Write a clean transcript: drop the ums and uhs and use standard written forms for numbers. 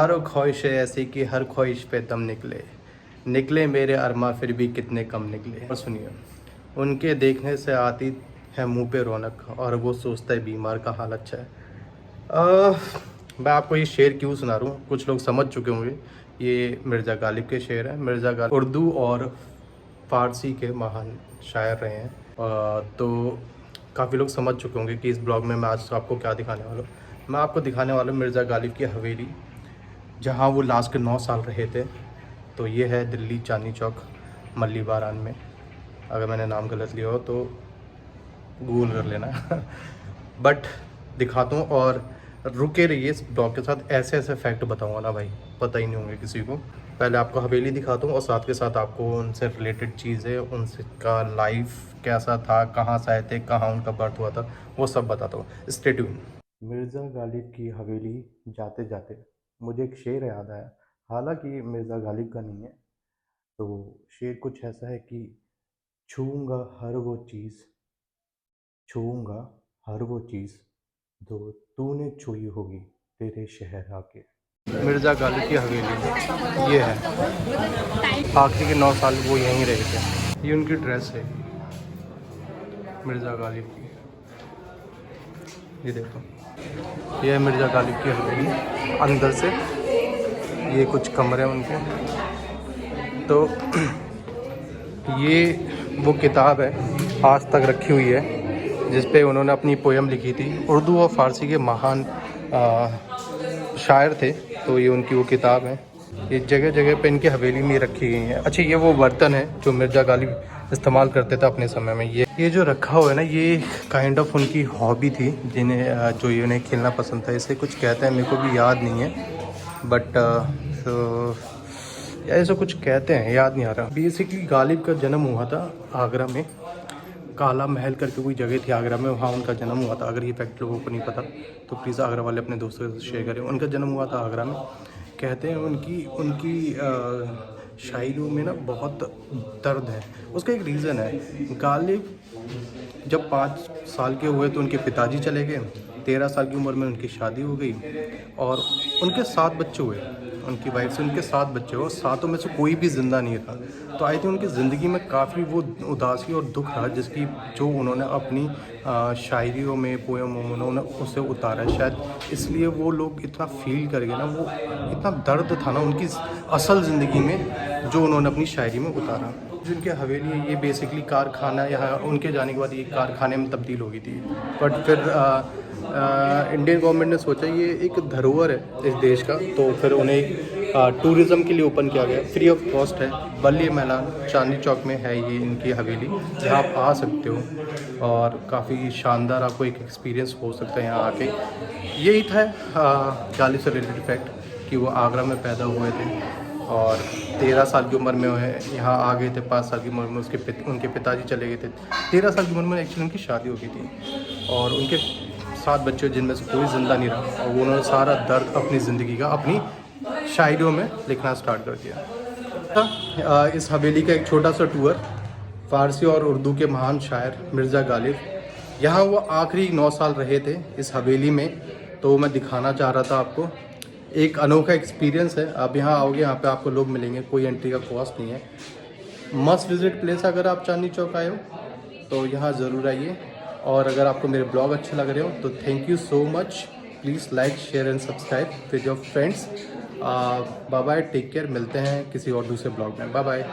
हर ख्वाहिश है ऐसी कि हर ख्वाहिश पे दम निकले, निकले मेरे अरमा फिर भी कितने कम निकले। और सुनिए, उनके देखने से आती है मुंह पे रौनक और वो सोचता है बीमार का हाल अच्छा है। अ, मैं आपको ये शेर क्यों सुना रहा हूँ, कुछ लोग समझ चुके होंगे। ये मिर्ज़ा गालिब के शेर हैं। मिर्ज़ा गालिब उर्दू और फ़ारसी के महान शायर रहे हैं। तो काफ़ी लोग समझ चुके होंगे कि इस ब्लॉग में मैं आज आपको क्या दिखाने वाला हूँ। मैं आपको दिखाने वाला हूँ मिर्ज़ा गालिब की हवेली, जहाँ वो लास्ट के 9 साल रहे थे। तो ये है दिल्ली चांदनी चौक मल्ली बारान में। अगर मैंने नाम गलत लिया हो तो गूगल कर लेना। बट दिखाता हूँ और रुके रहिए इस ब्लॉग के साथ। ऐसे ऐसे फैक्ट बताऊँगा ना भाई, पता ही नहीं होंगे किसी को। पहले आपको हवेली दिखाता हूँ और साथ के साथ आपको उनसे रिलेटेड चीज़ें, उनसे का लाइफ कैसा था, कहाँ से आए थे, कहाँ उनका बर्थ हुआ था, वो सब बताता हूँ। Stay tune. मिर्ज़ा गालिब की हवेली जाते जाते मुझे एक शेर याद आया। हालांकि मिर्ज़ा गालिब का नहीं है। तो शेर कुछ ऐसा है कि छूऊंगा हर वो चीज़, छूऊंगा हर वो चीज़ जो तूने छुई होगी तेरे शहर आके। मिर्ज़ा गालिब की हवेली ये है। आखिरी के 9 साल वो यहीं रहे थे। ये उनकी ड्रेस है मिर्ज़ा गालिब की। ये देखो, ये है मिर्ज़ा गालिब की हवेली अंदर से। ये कुछ कमरे हैं उनके। तो ये वो किताब है आज तक रखी हुई है जिस पे उन्होंने अपनी पोयम लिखी थी। उर्दू और फ़ारसी के महान शायर थे। तो ये उनकी वो किताब है। ये जगह जगह पे इनकी हवेली में रखी गई है। अच्छा, ये वो बर्तन है जो मिर्ज़ा गालिब इस्तेमाल करते थे अपने समय में। ये जो रखा हुआ है ना, ये काइंड ऑफ उनकी हॉबी थी, जिन्हें जो ये उन्हें खेलना पसंद था। इसे कुछ कहते हैं, मेरे को भी याद नहीं है। बट ऐसा कुछ कहते हैं, याद नहीं आ रहा। बेसिकली गालिब का जन्म हुआ था आगरा में। काला महल करके कोई जगह थी आगरा में, वहाँ उनका जन्म हुआ था। अगर ये फैक्ट लोगों को नहीं पता तो प्लीज़ आगरा वाले अपने दोस्तों के साथ शेयर करें। उनका जन्म हुआ था आगरा में। कहते हैं उनकी उनकी शायरियों में ना बहुत दर्द है। उसका एक रीज़न है। गालिब जब 5 साल के हुए तो उनके पिताजी चले गए। 13 साल की उम्र में उनकी शादी हो गई और उनके 7 बच्चे हुए। उनकी वाइफ से उनके 7 बच्चे हुए और सातों में से कोई भी ज़िंदा नहीं रहा। तो आई थिंक उनकी ज़िंदगी में काफ़ी वो उदासी और दुख रहा, जिसकी जो उन्होंने अपनी शायरियों में, पोएमों में उन्होंने उसे उतारा। शायद इसलिए वो लोग इतना फ़ील कर गए ना, वो इतना दर्द था ना उनकी असल ज़िंदगी में जो उन्होंने अपनी शायरी में उतारा। जिनकी हवेली है ये बेसिकली कारखाना, यहाँ उनके जाने के बाद ये कारखाने में तब्दील हो गई थी। बट फिर इंडियन गवर्नमेंट ने सोचा ये एक धरोहर है इस देश का, तो फिर उन्हें टूरिज़्म के लिए ओपन किया गया। फ्री ऑफ कॉस्ट है। बल्ली मैदान चांदनी चौक में है ये इनकी हवेली, जहाँ आप आ सकते हो और काफ़ी शानदार आपको एक एक्सपीरियंस हो सकता है यहाँ आके। यही था गालिब से रिलेटेड फैक्ट कि वो आगरा में पैदा हुए थे और 13 साल की उम्र में यहाँ आ गए थे। 5 साल की उम्र में उनके पिताजी चले गए थे। 13 साल की उम्र में एक्चुअली उनकी शादी हो गई थी और उनके 7 बच्चे जिनमें से कोई ज़िंदा नहीं रहा। और उन्होंने सारा दर्द अपनी ज़िंदगी का अपनी शायरियों में लिखना स्टार्ट कर दिया। इस हवेली का एक छोटा सा टूर। फ़ारसी और उर्दू के महान शायर मिर्ज़ा गालिब, यहाँ वो आखिरी 9 साल रहे थे इस हवेली में। तो मैं दिखाना चाह रहा था आपको। एक अनोखा एक्सपीरियंस है। आप यहाँ आओगे, यहाँ पे आपको लोग मिलेंगे, कोई एंट्री का कॉस्ट नहीं है। Must visit place. अगर आप चांदनी चौक आए हो तो यहाँ ज़रूर आइए। और अगर आपको मेरे ब्लॉग अच्छे लग रहे हो तो thank you so much. Please like, share and subscribe with your friends. Bye bye, take care. मिलते हैं किसी और दूसरे ब्लॉग में। Bye bye.